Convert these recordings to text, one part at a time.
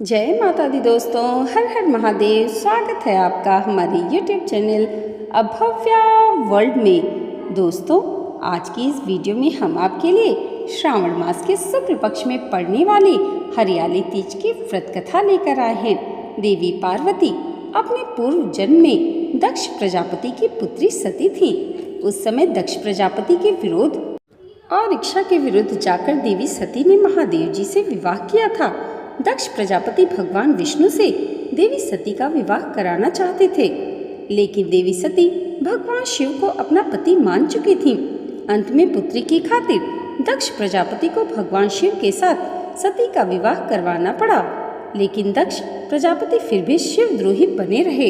जय माता दी दोस्तों, हर हर महादेव। स्वागत है आपका हमारे YouTube चैनल अभव्या वर्ल्ड में। दोस्तों, आज की इस वीडियो में हम आपके लिए श्रावण मास के शुक्ल पक्ष में पड़ने वाली हरियाली तीज की व्रत कथा लेकर आए हैं। देवी पार्वती अपने पूर्व जन्म में दक्ष प्रजापति की पुत्री सती थी। उस समय दक्ष प्रजापति के विरोध और इच्छा के विरुद्ध जाकर देवी सती ने महादेव जी से विवाह किया था। दक्ष प्रजापति भगवान विष्णु से देवी सती का विवाह कराना चाहते थे, लेकिन देवी सती भगवान शिव को अपना पति मान चुकी थी। अंत में पुत्री की खातिर दक्ष प्रजापति को भगवान शिव के साथ सती का विवाह करवाना पड़ा, लेकिन दक्ष प्रजापति फिर भी शिवद्रोही बने रहे।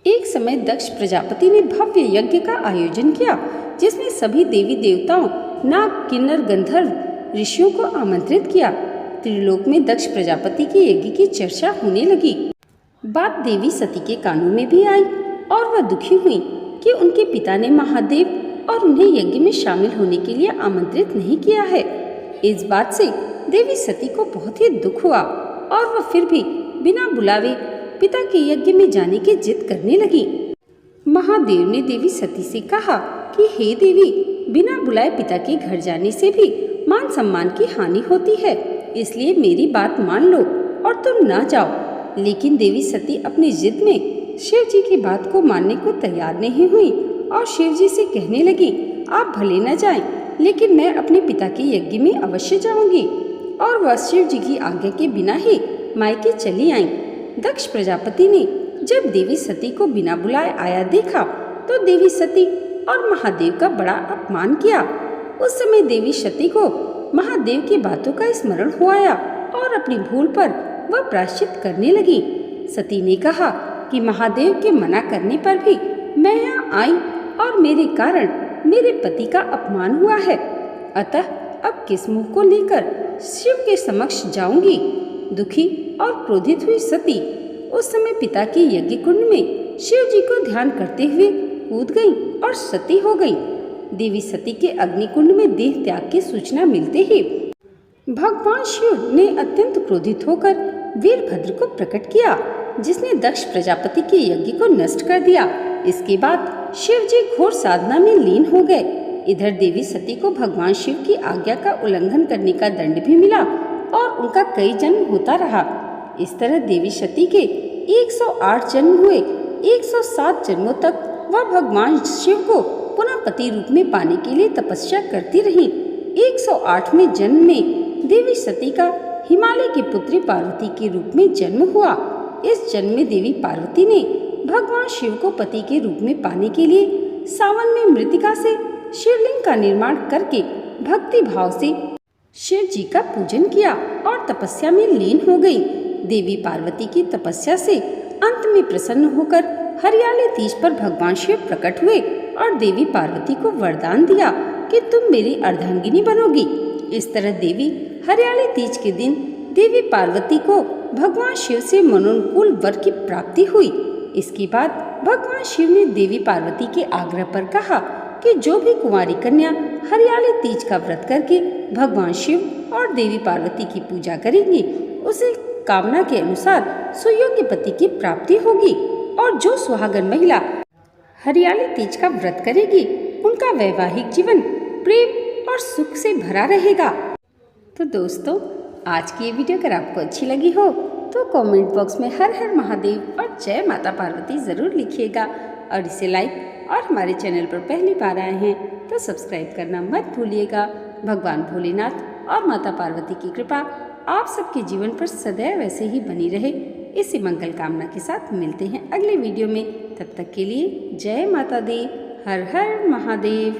एक समय दक्ष प्रजापति ने भव्य यज्ञ का आयोजन किया, जिसमें सभी देवी देवताओं, नाग, किन्नर, गंधर्व, ऋषियों को आमंत्रित किया। त्रिलोक में दक्ष प्रजापति के यज्ञ की चर्चा होने लगी। बात देवी सती के कानों में भी आई और वह दुखी हुई कि उनके पिता ने महादेव और उन्हें यज्ञ में शामिल होने के लिए आमंत्रित नहीं किया है। इस बात से देवी सती को बहुत ही दुख हुआ और वह फिर भी बिना बुलावे पिता के यज्ञ में जाने की जिद करने लगी। महादेव ने देवी सती से कहा कि हे देवी, बिना बुलाए पिता के घर जाने से भी मान सम्मान की हानि होती है, इसलिए मेरी बात मान लो और तुम ना जाओ। लेकिन देवी सती अपनी जिद में शिव जी की बात को मानने को तैयार नहीं हुई और शिव जी से कहने लगी, आप भले न जाएं, लेकिन मैं अपने पिता के यज्ञ में अवश्य जाऊंगी। और वह शिव जी की आज्ञा के बिना ही मायके चली आईं। दक्ष प्रजापति ने जब देवी सती को बिना बुलाए आया देखा तो देवी सती और महादेव का बड़ा अपमान किया। उस समय देवी सती को महादेव की बातों का स्मरण हो आया और अपनी भूल पर वह प्रायश्चित करने लगी। सती ने कहा कि महादेव के मना करने पर भी मैं यहाँ आई और मेरे कारण मेरे पति का अपमान हुआ है, अतः अब किस मुंह को लेकर शिव के समक्ष जाऊंगी। दुखी और क्रोधित हुई सती उस समय पिता के यज्ञ कुंड में शिव जी को ध्यान करते हुए कूद गई और सती हो गई। देवी सती के अग्निकुंड में देह त्याग की सूचना मिलते ही भगवान शिव ने अत्यंत क्रोधित होकर वीरभद्र को प्रकट किया, जिसने दक्ष प्रजापति के यज्ञ को नष्ट कर दिया। इसके बाद शिव जी घोर साधना में लीन हो गए। इधर देवी सती को भगवान शिव की आज्ञा का उल्लंघन करने का दंड भी मिला और उनका कई जन्म होता रहा। इस तरह देवी सती के 108 जन्म हुए। 107 जन्मों तक वह भगवान शिव को पुनः पति रूप में पाने के लिए तपस्या करती रही। 108वें जन्म में देवी सती का हिमालय की पुत्री पार्वती के रूप में जन्म हुआ। इस जन्म में देवी पार्वती ने भगवान शिव को पति के रूप में पाने के लिए सावन में मृतिका से शिवलिंग का निर्माण करके भक्ति भाव से शिव जी का पूजन किया और तपस्या में लीन हो गई। देवी पार्वती की तपस्या से अंत में प्रसन्न होकर हरियाली तीज पर भगवान शिव प्रकट हुए और देवी पार्वती को वरदान दिया कि तुम मेरी अर्धांगिनी बनोगी। इस तरह देवी हरियाली तीज के दिन देवी पार्वती को भगवान शिव से मनोनुकूल वर की प्राप्ति हुई। इसके बाद भगवान शिव ने देवी पार्वती के आग्रह पर कहा कि जो भी कुंवारी कन्या हरियाली तीज का व्रत करके भगवान शिव और देवी पार्वती की पूजा करेंगी, उसे कामना के अनुसार सुयोग्य पति की प्राप्ति होगी। और जो सुहागन महिला हरियाली तीज का व्रत करेगी, उनका वैवाहिक जीवन प्रेम और सुख से भरा रहेगा। तो दोस्तों, आज की ये वीडियो अगर आपको अच्छी लगी हो तो कमेंट बॉक्स में हर हर महादेव और जय माता पार्वती ज़रूर लिखिएगा और इसे लाइक और हमारे चैनल पर पहली बार आए हैं तो सब्सक्राइब करना मत भूलिएगा। भगवान भोलेनाथ और माता पार्वती की कृपा आप सबके जीवन पर सदैव ऐसे ही बनी रहे, इसी मंगल कामना के साथ मिलते हैं अगले वीडियो में। तब तक के लिए जय माता दी, हर हर महादेव।